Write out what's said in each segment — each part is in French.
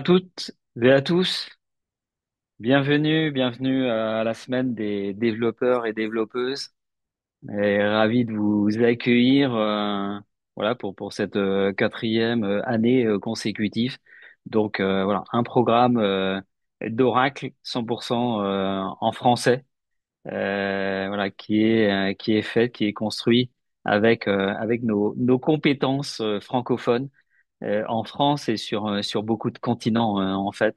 toutes et à tous. Bienvenue à la semaine des développeurs et développeuses. Et ravi de vous accueillir, voilà, pour cette quatrième année consécutive. Donc voilà, un programme d'Oracle 100% en français, voilà, qui est fait, qui est construit avec nos compétences francophones en France et sur beaucoup de continents en fait.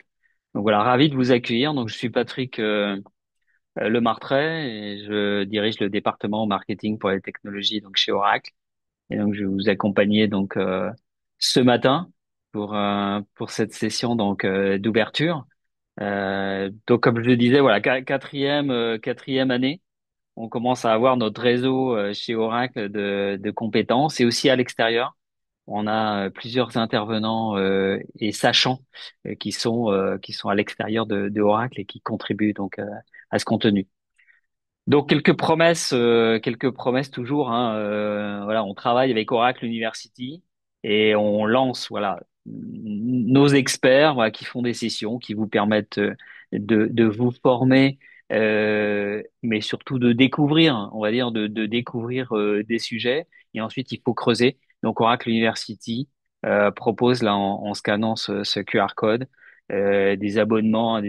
Donc voilà, ravi de vous accueillir. Donc je suis Patrick Lemartret et je dirige le département marketing pour les technologies donc chez Oracle. Et donc je vais vous accompagner donc ce matin pour cette session donc d'ouverture. Donc comme je le disais, voilà, quatrième année. On commence à avoir notre réseau chez Oracle de compétences et aussi à l'extérieur. On a plusieurs intervenants et sachants qui sont à l'extérieur de Oracle et qui contribuent donc à ce contenu. Donc quelques promesses toujours. Hein, voilà, on travaille avec Oracle University et on lance voilà nos experts voilà, qui font des sessions qui vous permettent de vous former, mais surtout de découvrir, on va dire de découvrir des sujets. Et ensuite il faut creuser. Donc Oracle University propose là en scannant ce QR code des abonnements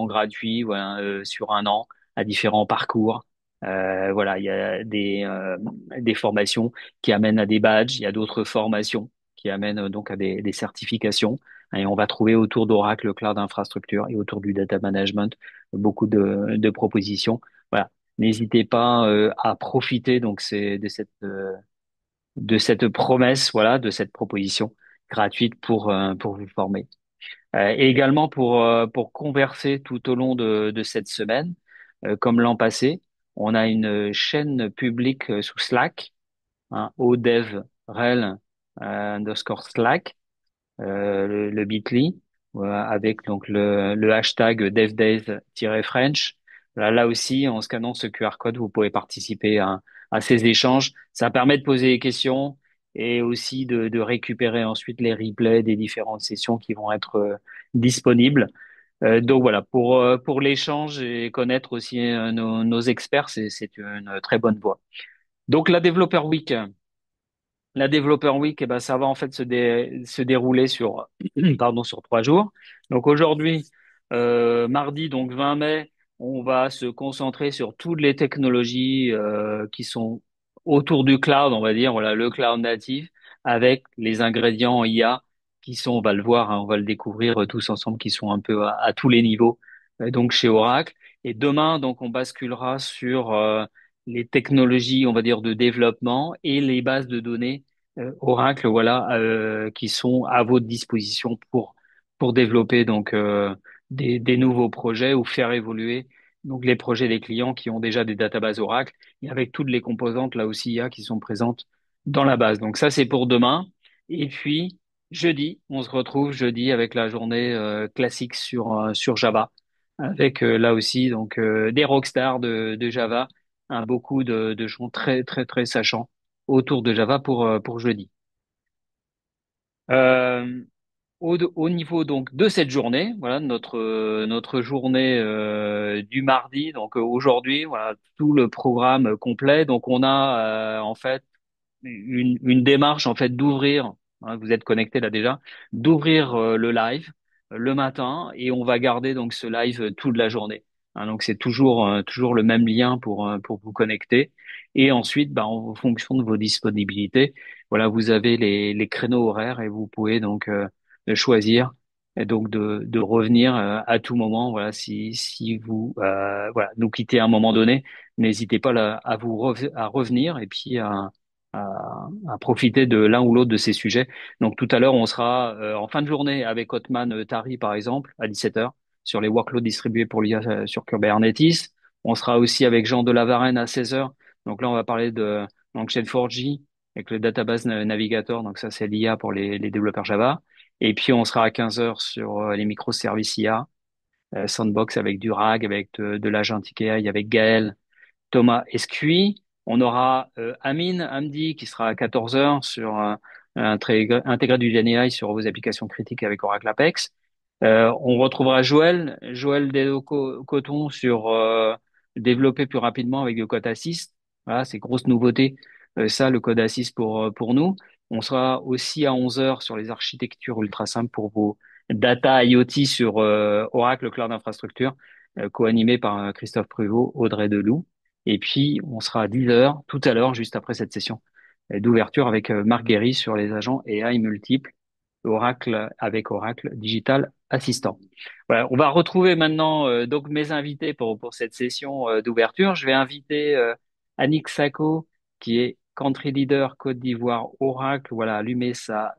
gratuits voilà, sur un an à différents parcours. Voilà, il y a des formations qui amènent à des badges, il y a d'autres formations qui amènent donc à des certifications. Et on va trouver autour d'Oracle Cloud Infrastructure et autour du data management beaucoup de propositions. Voilà, n'hésitez pas à profiter donc de cette promesse, voilà, de cette proposition gratuite pour vous former. Et également pour converser tout au long de cette semaine, comme l'an passé, on a une chaîne publique sous Slack, hein, odevrel underscore Slack, le bit.ly, avec donc le hashtag devdays-french. Là aussi, en scannant ce QR code, vous pouvez participer à ces échanges. Ça permet de poser des questions et aussi de récupérer ensuite les replays des différentes sessions qui vont être disponibles. Donc voilà, pour l'échange et connaître aussi nos experts, c'est une très bonne voie. Donc la Developer Week, eh ben, ça va en fait se dérouler sur, pardon, sur 3 jours. Donc aujourd'hui, mardi, donc 20 mai, on va se concentrer sur toutes les technologies qui sont autour du cloud, on va dire, voilà, le cloud native, avec les ingrédients IA qui sont, on va le voir, hein, on va le découvrir tous ensemble, qui sont un peu à tous les niveaux, donc chez Oracle. Et demain, donc, on basculera sur les technologies, on va dire, de développement et les bases de données Oracle, voilà, qui sont à votre disposition pour développer donc des nouveaux projets ou faire évoluer donc les projets des clients qui ont déjà des databases Oracle et avec toutes les composantes là aussi IA qui sont présentes dans la base. Donc ça c'est pour demain. Et puis jeudi, on se retrouve jeudi avec la journée classique sur Java avec là aussi donc des rockstars de Java, hein, beaucoup de gens très sachants autour de Java pour jeudi. Euh, au niveau donc de cette journée, voilà notre journée du mardi. Donc aujourd'hui, voilà tout le programme complet. Donc on a en fait une démarche en fait d'ouvrir, hein, vous êtes connecté là déjà, d'ouvrir le live le matin et on va garder donc ce live toute la journée. Hein, donc c'est toujours le même lien pour vous connecter. Et ensuite, bah, en fonction de vos disponibilités, voilà, vous avez les créneaux horaires et vous pouvez donc choisir et donc de revenir à tout moment. Voilà, si vous voilà nous quittez à un moment donné, n'hésitez pas là, à revenir et puis à profiter de l'un ou l'autre de ces sujets. Donc tout à l'heure, on sera en fin de journée avec Otman Tari, par exemple, à 17 heures sur les workloads distribués pour l'IA sur Kubernetes. On sera aussi avec Jean Delavarenne à 16 heures. Donc là, on va parler de Chain4j avec le Database Navigator. Donc ça, c'est l'IA pour les développeurs Java. Et puis, on sera à 15 heures sur les microservices IA, Sandbox avec du RAG, avec de l'Agentic AI, avec Gaël, Thomas Escui. On aura Amin Hamdi qui sera à 14 heures sur intégré du GenAI sur vos applications critiques avec Oracle Apex. On retrouvera Joël Coton sur développer plus rapidement avec le code Assist. Voilà, c'est grosse nouveauté. Ça, le code Assist pour nous. On sera aussi à 11 heures sur les architectures ultra simples pour vos data IoT sur Oracle Cloud Infrastructure, co-animé par Christophe Pruvot, Audrey Deloup. Et puis, on sera à 10 heures tout à l'heure, juste après cette session d'ouverture avec Marc Guéry sur les agents AI multiples Oracle avec Oracle Digital Assistant. Voilà, on va retrouver maintenant donc mes invités pour cette session d'ouverture. Je vais inviter Annick Sacco, qui est Country Leader Côte d'Ivoire Oracle. Voilà, allumer sa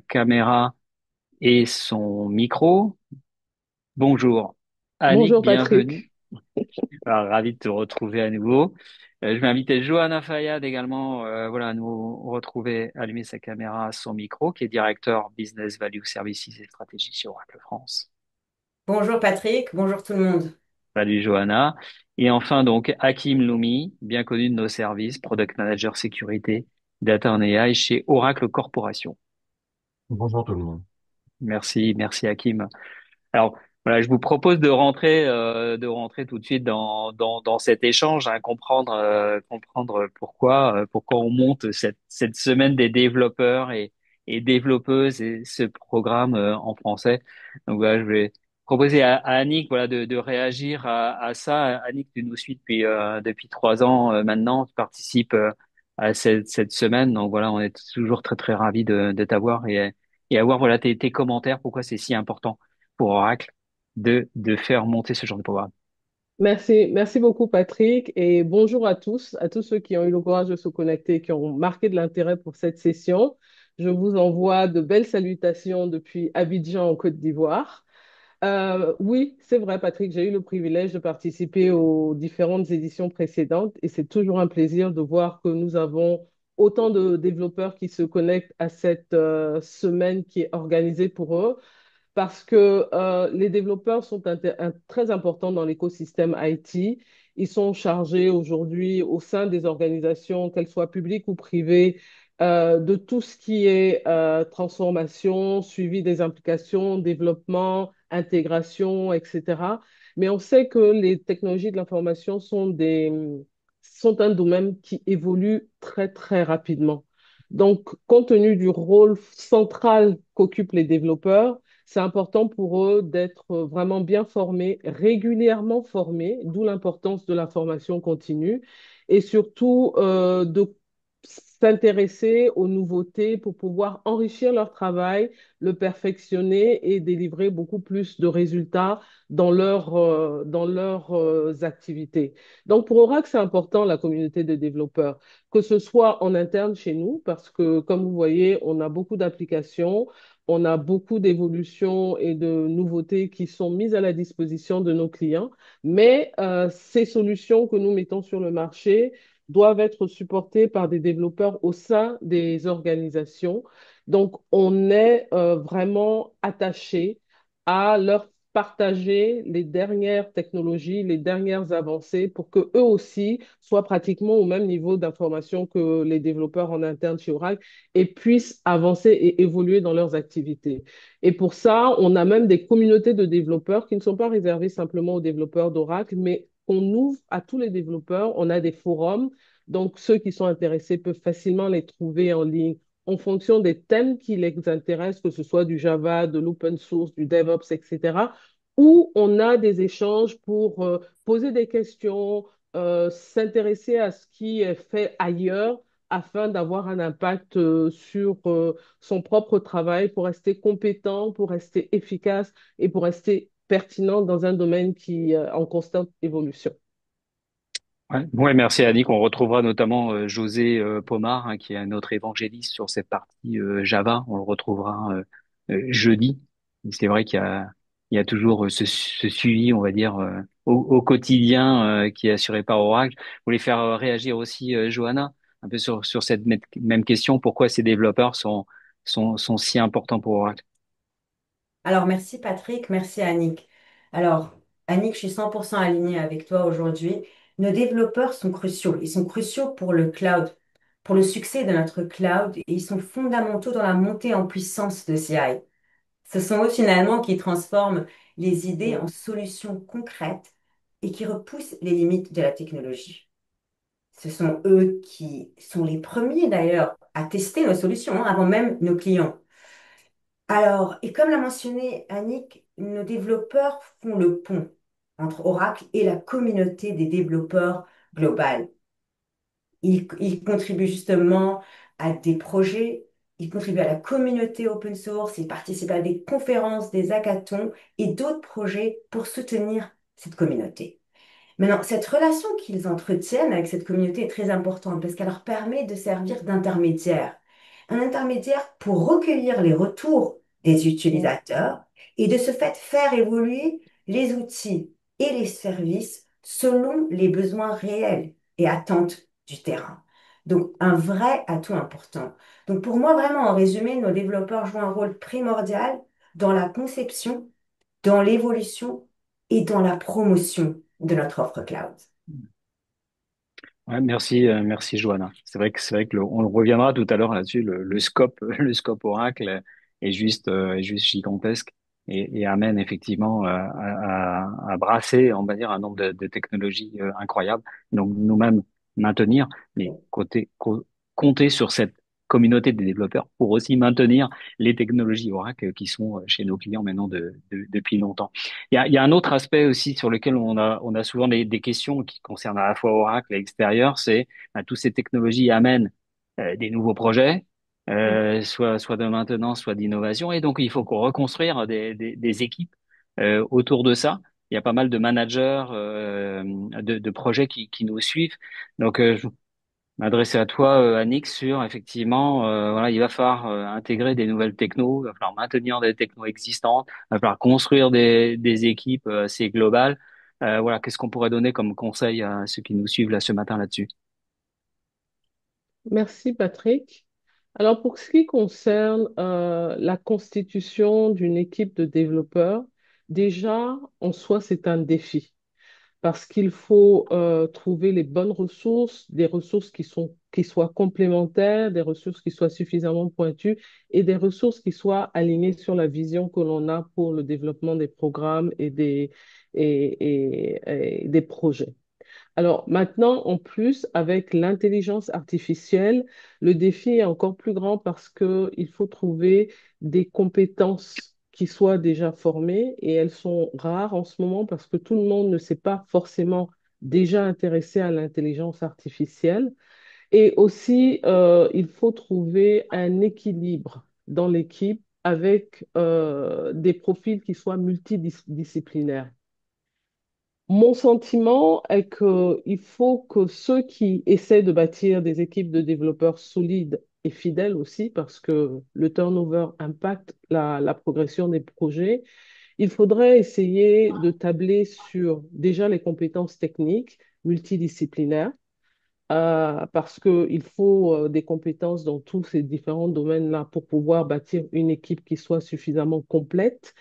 caméra et son micro. Bonjour Annick, Bonjour bienvenue. Patrick. Alors, ravi de te retrouver à nouveau. Je vais inviter Johanna Fayad également, voilà, à nous retrouver, allumer sa caméra, son micro, qui est directeur Business Value Services et Stratégie chez Oracle France. Bonjour Patrick, bonjour tout le monde. Salut Johanna. Et enfin donc Hakim Loumi, bien connu de nos services, Product Manager Sécurité, Data and AI chez Oracle Corporation. Bonjour tout le monde. Merci Hakim. Alors voilà, je vous propose de rentrer tout de suite dans cet échange, hein, comprendre pourquoi on monte cette semaine des développeurs et développeuses et ce programme en français. Donc voilà, je vais proposer à Annick voilà de réagir à ça. Annick, tu nous suis depuis 3 ans maintenant, tu participes à cette semaine. Donc voilà, on est toujours très ravis de t'avoir et avoir voilà tes commentaires. Pourquoi c'est si important pour Oracle de faire monter ce genre de programme. Merci beaucoup Patrick et bonjour à tous ceux qui ont eu le courage de se connecter, qui ont marqué de l'intérêt pour cette session. Je vous envoie de belles salutations depuis Abidjan en Côte d'Ivoire. Oui, c'est vrai Patrick, j'ai eu le privilège de participer aux différentes éditions précédentes et c'est toujours un plaisir de voir que nous avons autant de développeurs qui se connectent à cette semaine qui est organisée pour eux. Parce que les développeurs sont très importants dans l'écosystème IT. Ils sont chargés aujourd'hui au sein des organisations, qu'elles soient publiques ou privées, de tout ce qui est transformation, suivi des implications, développement, intégration, etc. Mais on sait que les technologies de l'information sont un domaine qui évolue très rapidement. Donc, compte tenu du rôle central qu'occupent les développeurs, c'est important pour eux d'être vraiment bien formés, régulièrement formés, d'où l'importance de la formation continue, et surtout de s'intéresser aux nouveautés pour pouvoir enrichir leur travail, le perfectionner et délivrer beaucoup plus de résultats dans leurs activités. Donc pour Oracle, c'est important la communauté de développeurs, que ce soit en interne chez nous, parce que comme vous voyez, on a beaucoup d'applications. On a beaucoup d'évolutions et de nouveautés qui sont mises à la disposition de nos clients, mais ces solutions que nous mettons sur le marché doivent être supportées par des développeurs au sein des organisations. Donc, on est vraiment attaché à leur partager les dernières technologies, les dernières avancées pour que eux aussi soient pratiquement au même niveau d'information que les développeurs en interne chez Oracle et puissent avancer et évoluer dans leurs activités. Et pour ça, on a même des communautés de développeurs qui ne sont pas réservées simplement aux développeurs d'Oracle, mais on ouvre à tous les développeurs. On a des forums, donc ceux qui sont intéressés peuvent facilement les trouver en ligne en fonction des thèmes qui les intéressent, que ce soit du Java, de l'open source, du DevOps, etc., où on a des échanges pour poser des questions, s'intéresser à ce qui est fait ailleurs afin d'avoir un impact sur son propre travail pour rester compétent, pour rester efficace et pour rester pertinent dans un domaine qui est en constante évolution. Ouais, merci Annick. On retrouvera notamment José Pomar, hein, qui est un autre évangéliste sur cette partie Java. On le retrouvera jeudi. Et c'est vrai qu'il y a toujours ce suivi, on va dire, au quotidien qui est assuré par Oracle. Je voulais faire réagir aussi Johanna un peu sur cette même question. Pourquoi ces développeurs sont si importants pour Oracle? Alors merci Patrick, merci Annick. Alors Annick, je suis 100% alignée avec toi aujourd'hui. Nos développeurs sont cruciaux. Ils sont cruciaux pour le cloud, pour le succès de notre cloud et ils sont fondamentaux dans la montée en puissance de CI. Ce sont eux finalement qui transforment les idées Mm. en solutions concrètes et qui repoussent les limites de la technologie. Ce sont eux qui sont les premiers d'ailleurs à tester nos solutions avant même nos clients. Alors, et comme l'a mentionné Annick, nos développeurs font le pont entre Oracle et la communauté des développeurs globale. Ils contribuent justement à des projets, ils contribuent à la communauté open source, ils participent à des conférences, des hackathons et d'autres projets pour soutenir cette communauté. Maintenant, cette relation qu'ils entretiennent avec cette communauté est très importante parce qu'elle leur permet de servir d'intermédiaire. Un intermédiaire pour recueillir les retours des Mm. utilisateurs et de ce fait faire évoluer les outils et les services selon les besoins réels et attentes du terrain. Donc, un vrai atout important. Donc, pour moi, vraiment, en résumé, nos développeurs jouent un rôle primordial dans la conception, dans l'évolution et dans la promotion de notre offre cloud. Ouais, merci, merci Joanna. C'est vrai que on reviendra tout à l'heure là-dessus. Le scope, le scope Oracle est juste gigantesque et amène effectivement à brasser, on va dire, un nombre de technologies incroyables. Donc nous-mêmes maintenir, mais compter sur cette communauté des développeurs pour aussi maintenir les technologies Oracle qui sont chez nos clients maintenant depuis longtemps. Il y a un autre aspect aussi sur lequel on a souvent des questions qui concernent à la fois Oracle et l'extérieur, c'est toutes ces technologies amènent des nouveaux projets, soit de maintenance, soit d'innovation, et donc il faut qu'on reconstruire des équipes autour de ça. Il y a pas mal de managers de projets qui nous suivent. Donc, je m'adresser à toi, Annick, sur effectivement, voilà, il va falloir intégrer des nouvelles technos, il va falloir maintenir des technos existantes, il va falloir construire des équipes assez globales. Voilà, qu'est-ce qu'on pourrait donner comme conseil à ceux qui nous suivent là ce matin là-dessus? Merci, Patrick. Alors, pour ce qui concerne la constitution d'une équipe de développeurs, déjà, en soi, c'est un défi parce qu'il faut trouver les bonnes ressources, des ressources qui soient complémentaires, des ressources qui soient suffisamment pointues et des ressources qui soient alignées sur la vision que l'on a pour le développement des programmes et des projets. Alors maintenant, en plus, avec l'intelligence artificielle, le défi est encore plus grand parce qu'il faut trouver des compétences qui soient déjà formées et elles sont rares en ce moment parce que tout le monde ne s'est pas forcément déjà intéressé à l'intelligence artificielle. Et aussi, il faut trouver un équilibre dans l'équipe avec des profils qui soient multidisciplinaires. Mon sentiment est qu'il faut que ceux qui essaient de bâtir des équipes de développeurs solides et fidèles aussi, parce que le turnover impacte la progression des projets, il faudrait essayer de tabler sur déjà les compétences techniques multidisciplinaires, parce qu'il faut des compétences dans tous ces différents domaines-là pour pouvoir bâtir une équipe qui soit suffisamment complète.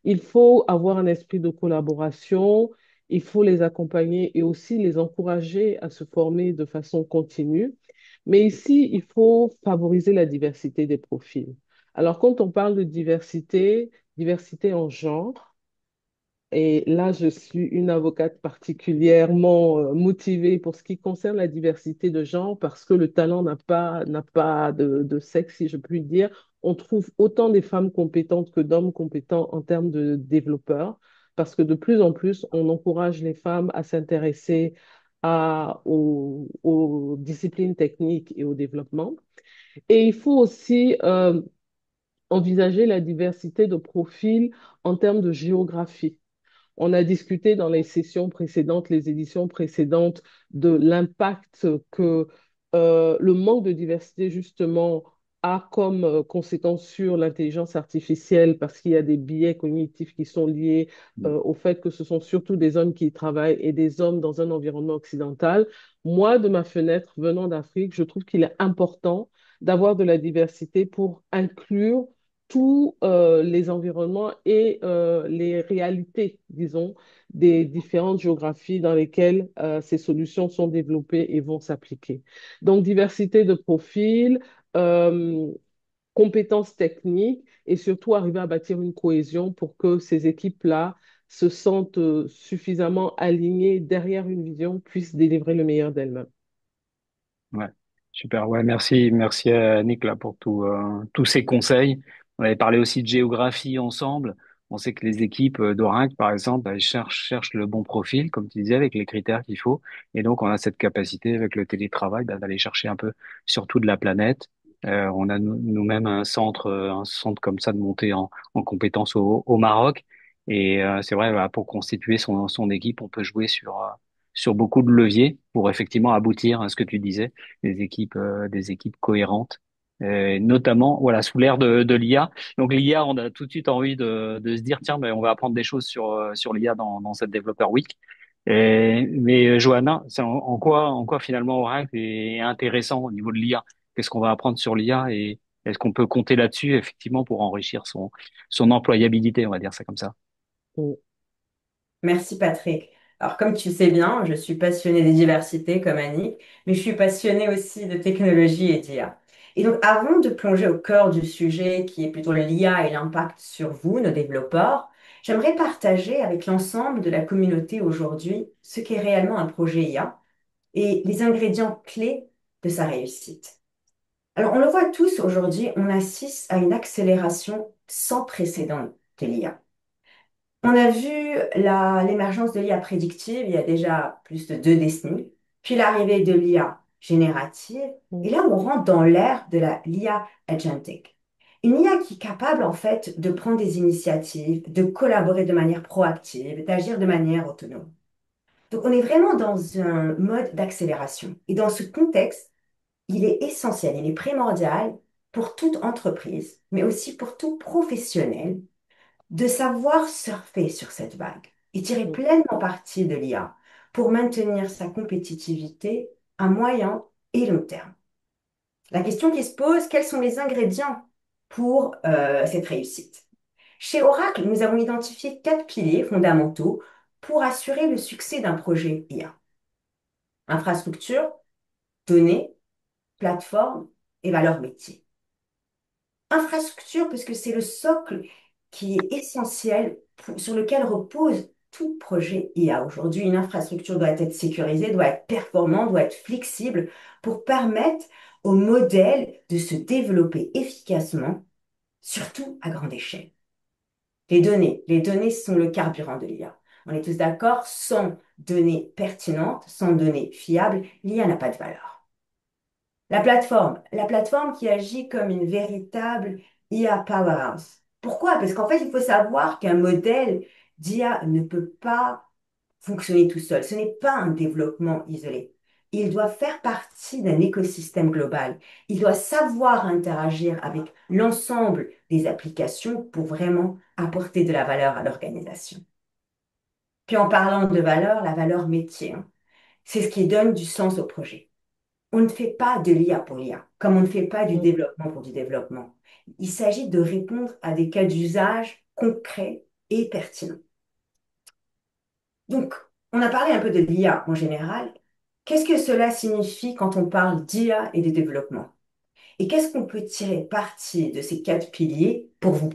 Il faut avoir un esprit de collaboration, il faut les accompagner et aussi les encourager à se former de façon continue. Mais ici, il faut favoriser la diversité des profils. Alors, quand on parle de diversité, diversité en genre, et là, je suis une avocate particulièrement motivée pour ce qui concerne la diversité de genre parce que le talent n'a pas de sexe, si je puis dire. On trouve autant des femmes compétentes que d'hommes compétents en termes de développeurs parce que de plus en plus, on encourage les femmes à s'intéresser aux disciplines techniques et au développement. Et il faut aussi envisager la diversité de profils en termes de géographie. On a discuté dans les sessions précédentes, les éditions précédentes, de l'impact que le manque de diversité, justement, a comme conséquence sur l'intelligence artificielle, parce qu'il y a des biais cognitifs qui sont liés au fait que ce sont surtout des hommes qui y travaillent et des hommes dans un environnement occidental. Moi, de ma fenêtre, venant d'Afrique, je trouve qu'il est important d'avoir de la diversité pour inclure tous les environnements et les réalités, disons, des différentes géographies dans lesquelles ces solutions sont développées et vont s'appliquer. Donc, diversité de profils, euh, compétences techniques et surtout arriver à bâtir une cohésion pour que ces équipes-là se sentent suffisamment alignées derrière une vision, puissent délivrer le meilleur d'elles-mêmes. Ouais, super. Ouais, merci à Nick là pour tous ces conseils. On avait parlé aussi de géographie ensemble. On sait que les équipes d'Oracle, par exemple, elles cherchent le bon profil, comme tu disais, avec les critères qu'il faut. Et donc, on a cette capacité avec le télétravail d'aller chercher un peu sur toute la planète. On a nous-mêmes un centre comme ça de montée en compétences au Maroc. Et c'est vrai, voilà, pour constituer son équipe, on peut jouer sur beaucoup de leviers pour effectivement aboutir à ce que tu disais des équipes cohérentes, notamment voilà sous l'ère de l'IA. Donc l'IA, on a tout de suite envie de se dire tiens, ben, on va apprendre des choses sur l'IA dans cette Developer Week. Mais Johanna, c'est en quoi finalement Oracle est intéressant au niveau de l'IA? Qu'est-ce qu'on va apprendre sur l'IA et est-ce qu'on peut compter là-dessus effectivement pour enrichir son employabilité, on va dire ça comme ça. Mm. Merci Patrick. Alors comme tu sais bien, je suis passionnée des diversités comme Annie, mais je suis passionnée aussi de technologie et d'IA. Et donc avant de plonger au cœur du sujet qui est plutôt l'IA et l'impact sur vous, nos développeurs, j'aimerais partager avec l'ensemble de la communauté aujourd'hui ce qu'est réellement un projet IA et les ingrédients clés de sa réussite. Alors on le voit tous aujourd'hui, on assiste à une accélération sans précédent de l'IA. On a vu l'émergence de l'IA prédictive il y a déjà plus de 2 décennies, puis l'arrivée de l'IA générative, et Mm. là on rentre dans l'ère de l'IA agentic. Une IA qui est capable en fait de prendre des initiatives, de collaborer de manière proactive, d'agir de manière autonome. Donc on est vraiment dans un mode d'accélération. Et dans ce contexte, il est essentiel, il est primordial pour toute entreprise, mais aussi pour tout professionnel de savoir surfer sur cette vague et tirer Mm. pleinement parti de l'IA pour maintenir sa compétitivité à moyen et long terme. La question qui se pose, quels sont les ingrédients pour cette réussite? Chez Oracle, nous avons identifié 4 piliers fondamentaux pour assurer le succès d'un projet IA. Infrastructure, données, plateforme et valeur métier. Infrastructure, parce que c'est le socle qui est essentiel sur lequel repose tout projet IA. Aujourd'hui, une infrastructure doit être sécurisée, doit être performante, doit être flexible pour permettre au modèle de se développer efficacement, surtout à grande échelle. Les données sont le carburant de l'IA. On est tous d'accord, sans données pertinentes, sans données fiables, l'IA n'a pas de valeur. La plateforme qui agit comme une véritable IA powerhouse. Pourquoi? Parce qu'en fait, il faut savoir qu'un modèle d'IA ne peut pas fonctionner tout seul. Ce n'est pas un développement isolé. Il doit faire partie d'un écosystème global. Il doit savoir interagir avec l'ensemble des applications pour vraiment apporter de la valeur à l'organisation. Puis en parlant de valeur, la valeur métier, hein, c'est ce qui donne du sens au projet. On ne fait pas de l'IA pour l'IA, comme on ne fait pas du Mm. développement pour du développement. Il s'agit de répondre à des cas d'usage concrets et pertinents. Donc, on a parlé un peu de l'IA en général. Qu'est-ce que cela signifie quand on parle d'IA et de développement? Et qu'est-ce qu'on peut tirer parti de ces 4 piliers pour vous,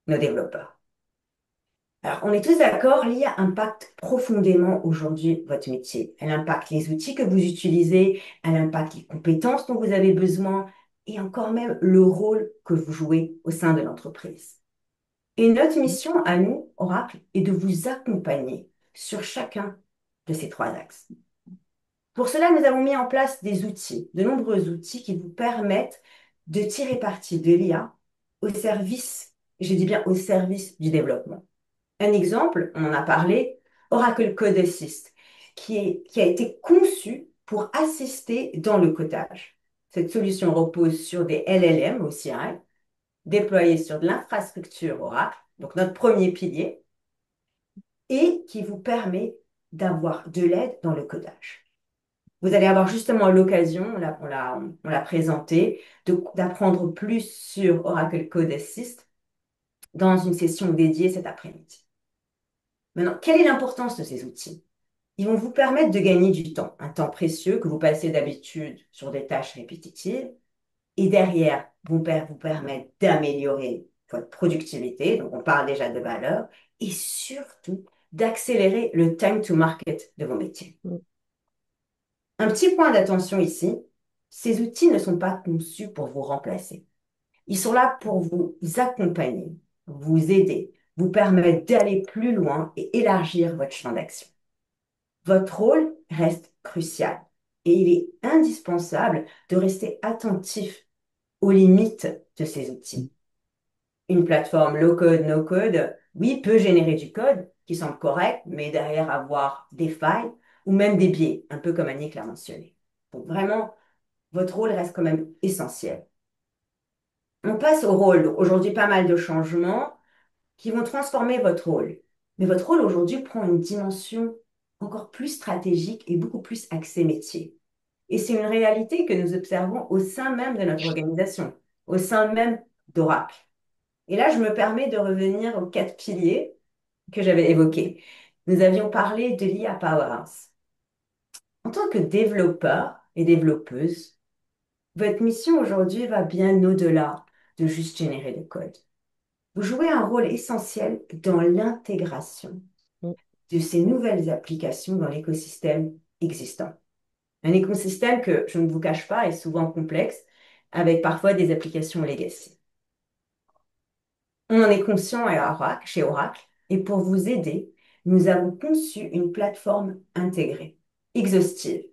nos développeurs? Alors, on est tous d'accord, l'IA impacte profondément aujourd'hui votre métier. Elle impacte les outils que vous utilisez, elle impacte les compétences dont vous avez besoin et encore même le rôle que vous jouez au sein de l'entreprise. Et notre mission à nous, Oracle, est de vous accompagner sur chacun de ces 3 axes. Pour cela, nous avons mis en place des outils, de nombreux outils qui vous permettent de tirer parti de l'IA au service, je dis bien au service du développement. Un exemple, on en a parlé, Oracle Code Assist, qui a été conçu pour assister dans le codage. Cette solution repose sur des LLM aussi, hein, déployés sur de l'infrastructure Oracle, donc notre premier pilier, et qui vous permet d'avoir de l'aide dans le codage. Vous allez avoir justement l'occasion, on l'a présenté, d'apprendre plus sur Oracle Code Assist dans une session dédiée cet après-midi. Maintenant, quelle est l'importance de ces outils? Ils vont vous permettre de gagner du temps, un temps précieux que vous passez d'habitude sur des tâches répétitives, et derrière vous permettre d'améliorer votre productivité, donc on parle déjà de valeur, et surtout d'accélérer le time to market de vos métiers. Mm. Un petit point d'attention ici, ces outils ne sont pas conçus pour vous remplacer. Ils sont là pour vous accompagner, vous aider, vous permettre d'aller plus loin et élargir votre champ d'action. Votre rôle reste crucial et il est indispensable de rester attentif aux limites de ces outils. Une plateforme low-code, no-code, oui, peut générer du code qui semble correct, mais derrière avoir des failles ou même des biais, un peu comme Annick l'a mentionné. Donc vraiment, votre rôle reste quand même essentiel. On passe au rôle. Donc, aujourd'hui, pas mal de changements qui vont transformer votre rôle. Mais votre rôle aujourd'hui prend une dimension encore plus stratégique et beaucoup plus axée métier. Et c'est une réalité que nous observons au sein même de notre organisation, au sein même d'Oracle. Et là, je me permets de revenir aux quatre piliers que j'avais évoqués. Nous avions parlé de l'IA Powerhouse. En tant que développeur et développeuse, votre mission aujourd'hui va bien au-delà de juste générer du code. Vous jouez un rôle essentiel dans l'intégration Mm. de ces nouvelles applications dans l'écosystème existant. Un écosystème que, je ne vous cache pas, est souvent complexe, avec parfois des applications legacy. On en est conscient chez Oracle, et pour vous aider, nous avons conçu une plateforme intégrée, exhaustive,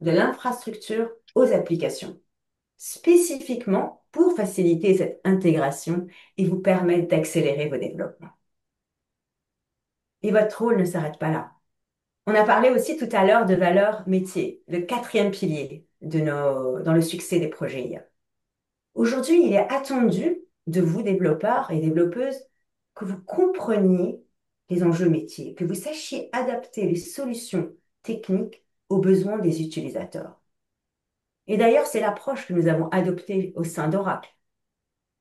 de l'infrastructure aux applications, spécifiquement pour faciliter cette intégration et vous permettre d'accélérer vos développements. Et votre rôle ne s'arrête pas là. On a parlé aussi tout à l'heure de valeur métier, le quatrième pilier dans le succès des projets IA. Aujourd'hui, il est attendu de vous, développeurs et développeuses, que vous compreniez les enjeux métiers, que vous sachiez adapter les solutions techniques aux besoins des utilisateurs. Et d'ailleurs, c'est l'approche que nous avons adoptée au sein d'Oracle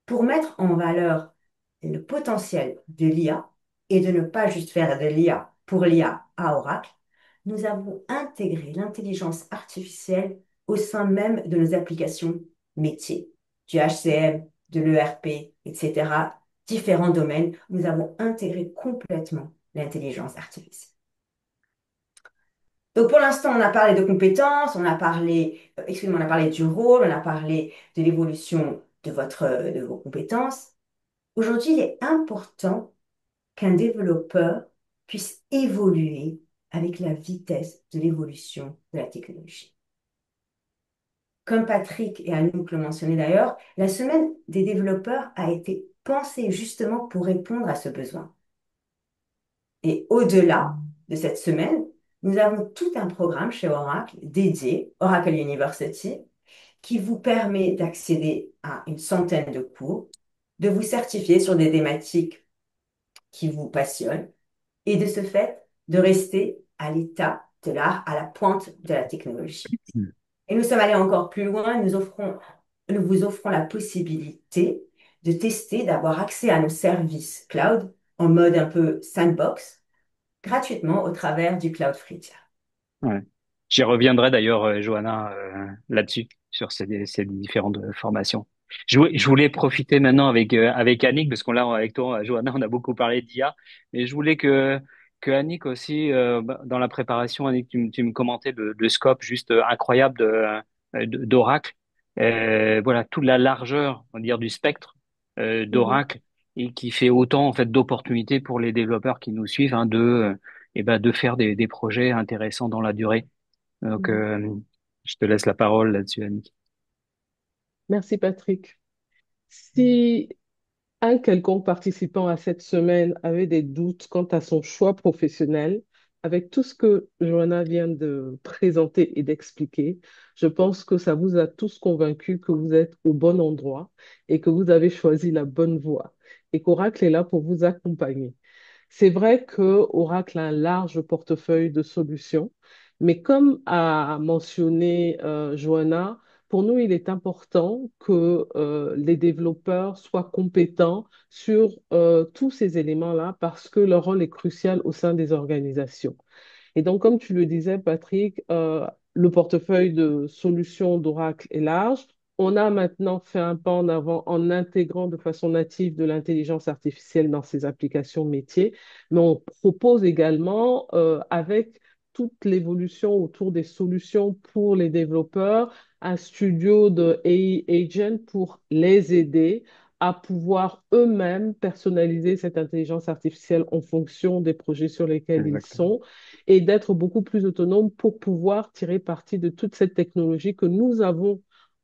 pour mettre en valeur le potentiel de l'IA et de ne pas juste faire de l'IA pour l'IA à Oracle. Nous avons intégré l'intelligence artificielle au sein même de nos applications métiers, du HCM, de l'ERP, etc. Différents domaines, nous avons intégré complètement l'intelligence artificielle. Donc pour l'instant, on a parlé de compétences, on a parlé du rôle, on a parlé de l'évolution de vos compétences. Aujourd'hui, il est important qu'un développeur puisse évoluer avec la vitesse de l'évolution de la technologie. Comme Patrick et Anouk l'ont mentionné d'ailleurs, la semaine des développeurs a été pensée justement pour répondre à ce besoin. Et au-delà de cette semaine, nous avons tout un programme chez Oracle dédié, Oracle University, qui vous permet d'accéder à une centaine de cours, de vous certifier sur des thématiques qui vous passionnent et de ce fait, de rester à l'état de l'art, à la pointe de la technologie. Et nous sommes allés encore plus loin, nous vous offrons la possibilité de tester, d'avoir accès à nos services cloud en mode un peu sandbox, gratuitement au travers du Cloud Free Tier. Ouais. J'y reviendrai d'ailleurs, Johanna, là-dessus, sur ces différentes formations. Je voulais profiter maintenant avec Annick, parce qu'on l'a avec toi, Johanna, on a beaucoup parlé d'IA, mais je voulais que Annick aussi, dans la préparation, Annick, tu me commentais le scope juste incroyable d'Oracle. Voilà, toute la largeur, on va dire, du spectre Mhm. d'Oracle, et qui fait autant en fait d'opportunités pour les développeurs qui nous suivent, hein, de faire des projets intéressants dans la durée. Donc, Mhm. je te laisse la parole là-dessus, Annick. Merci, Patrick. Si un quelconque participant à cette semaine avait des doutes quant à son choix professionnel, avec tout ce que Johanna vient de présenter et d'expliquer, je pense que ça vous a tous convaincus que vous êtes au bon endroit et que vous avez choisi la bonne voie et qu'Oracle est là pour vous accompagner. C'est vrai que Oracle a un large portefeuille de solutions, mais comme a mentionné Joanna, pour nous, il est important que les développeurs soient compétents sur tous ces éléments-là parce que leur rôle est crucial au sein des organisations. Et donc, comme tu le disais, Patrick, le portefeuille de solutions d'Oracle est large. On a maintenant fait un pas en avant en intégrant de façon native de l'intelligence artificielle dans ces applications métiers, mais on propose également, avec toute l'évolution autour des solutions pour les développeurs, un studio de AI agent pour les aider à pouvoir eux-mêmes personnaliser cette intelligence artificielle en fonction des projets sur lesquels ils Exactement. sont et d'être beaucoup plus autonomes pour pouvoir tirer parti de toute cette technologie que nous avons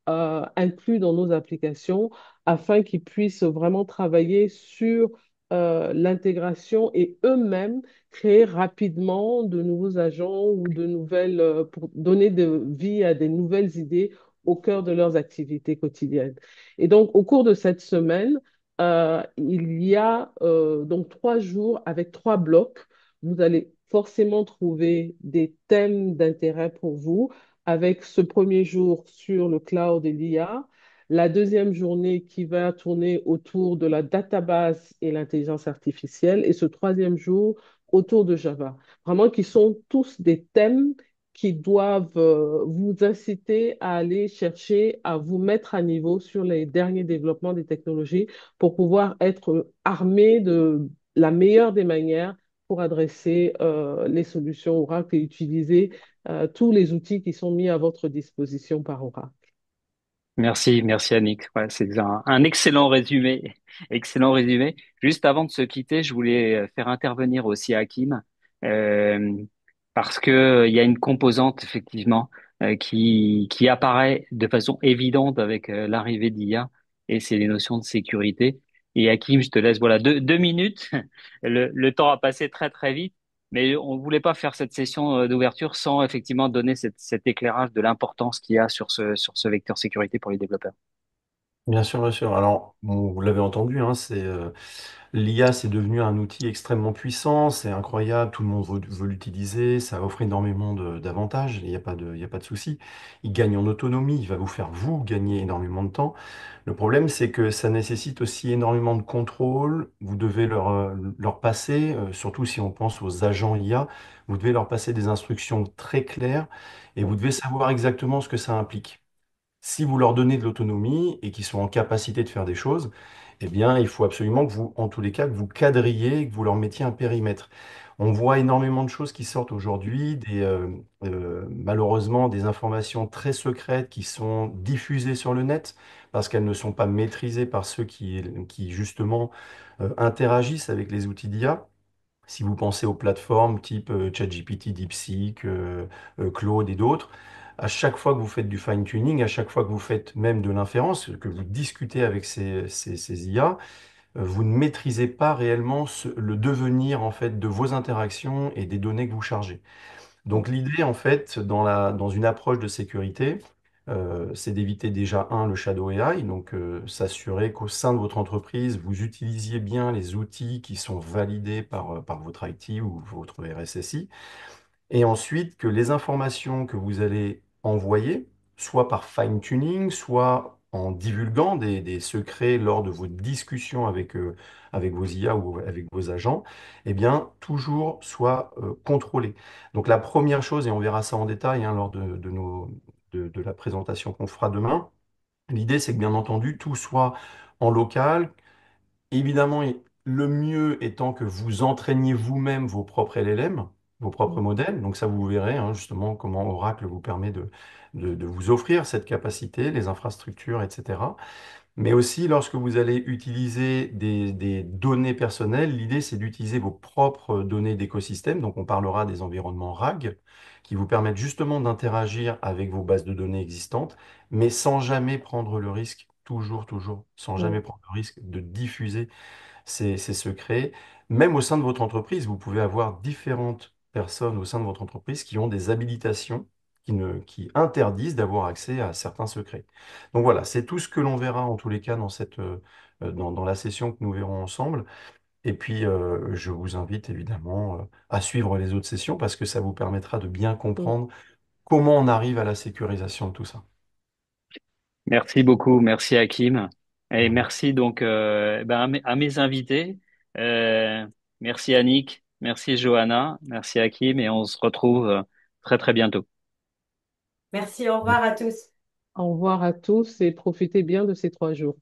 inclus dans nos applications afin qu'ils puissent vraiment travailler sur l'intégration et eux-mêmes créer rapidement de nouveaux agents ou de nouvelles, pour donner de vie à des nouvelles idées au cœur de leurs activités quotidiennes. Et donc, au cours de cette semaine, il y a donc 3 jours avec 3 blocs. Vous allez forcément trouver des thèmes d'intérêt pour vous avec ce premier jour sur le cloud et l'IA, la deuxième journée qui va tourner autour de la database et l'intelligence artificielle, et ce troisième jour autour de Java. Vraiment, qui sont tous des thèmes qui doivent vous inciter à aller chercher à vous mettre à niveau sur les derniers développements des technologies pour pouvoir être armé de la meilleure des manières pour adresser les solutions Oracle et utiliser tous les outils qui sont mis à votre disposition par Oracle. Merci, merci Annick. Ouais, c'est un excellent résumé, excellent résumé. Juste avant de se quitter, je voulais faire intervenir aussi Hakim euh, parce que il y a une composante effectivement qui apparaît de façon évidente avec l'arrivée d'IA et c'est les notions de sécurité. Et Hakim, je te laisse voilà 2 minutes. Le temps a passé très très vite. Mais on voulait pas faire cette session d'ouverture sans effectivement donner cet éclairage de l'importance qu'il y a sur ce vecteur sécurité pour les développeurs. Bien sûr, bien sûr. Alors, bon, vous l'avez entendu, hein, l'IA, c'est devenu un outil extrêmement puissant, c'est incroyable, tout le monde veut l'utiliser, ça offre énormément d'avantages, il y a pas de souci. Il gagne en autonomie, il va vous faire vous gagner énormément de temps. Le problème, c'est que ça nécessite aussi énormément de contrôle. Vous devez leur passer, surtout si on pense aux agents IA, vous devez leur passer des instructions très claires et vous devez savoir exactement ce que ça implique. Si vous leur donnez de l'autonomie et qu'ils sont en capacité de faire des choses, eh bien, il faut absolument que vous, en tous les cas, que vous cadriez, et que vous leur mettiez un périmètre. On voit énormément de choses qui sortent aujourd'hui, malheureusement des informations très secrètes qui sont diffusées sur le net parce qu'elles ne sont pas maîtrisées par ceux qui justement, interagissent avec les outils d'IA. Si vous pensez aux plateformes type ChatGPT, DeepSeek, Claude et d'autres, à chaque fois que vous faites du fine-tuning, à chaque fois que vous faites même de l'inférence, que vous discutez avec ces IA, vous ne maîtrisez pas réellement le devenir en fait de vos interactions et des données que vous chargez. Donc l'idée, en fait, dans une approche de sécurité, c'est d'éviter déjà, le shadow AI, donc s'assurer qu'au sein de votre entreprise, vous utilisiez bien les outils qui sont validés par votre IT ou votre RSSI, et ensuite que les informations que vous allez envoyer, soit par fine-tuning, soit en divulguant des secrets lors de vos discussions avec vos IA ou avec vos agents, eh bien, toujours soient contrôlées. Donc la première chose, et on verra ça en détail hein, lors de la présentation qu'on fera demain, l'idée c'est que bien entendu, tout soit en local. Évidemment, le mieux étant que vous entraîniez vous-même vos propres LLM, vos propres modèles. Donc ça, vous verrez hein, justement comment Oracle vous permet de vous offrir cette capacité, les infrastructures, etc. Mais aussi, lorsque vous allez utiliser des données personnelles, l'idée, c'est d'utiliser vos propres données d'écosystème. Donc on parlera des environnements RAG, qui vous permettent justement d'interagir avec vos bases de données existantes, mais sans jamais prendre le risque, toujours, sans jamais Mm, prendre le risque de diffuser ces secrets. Même au sein de votre entreprise, vous pouvez avoir différentes personnes au sein de votre entreprise qui ont des habilitations qui interdisent d'avoir accès à certains secrets. Donc voilà, c'est tout ce que l'on verra en tous les cas dans la session que nous verrons ensemble. Et puis, je vous invite évidemment à suivre les autres sessions parce que ça vous permettra de bien mm, comprendre comment on arrive à la sécurisation de tout ça. Merci beaucoup, merci Hakim. Et Voilà. merci donc à mes invités. Euh, merci Annick, merci Johanna, merci Hakim et on se retrouve très très bientôt. Merci, au revoir à tous. Au revoir à tous et profitez bien de ces 3 jours.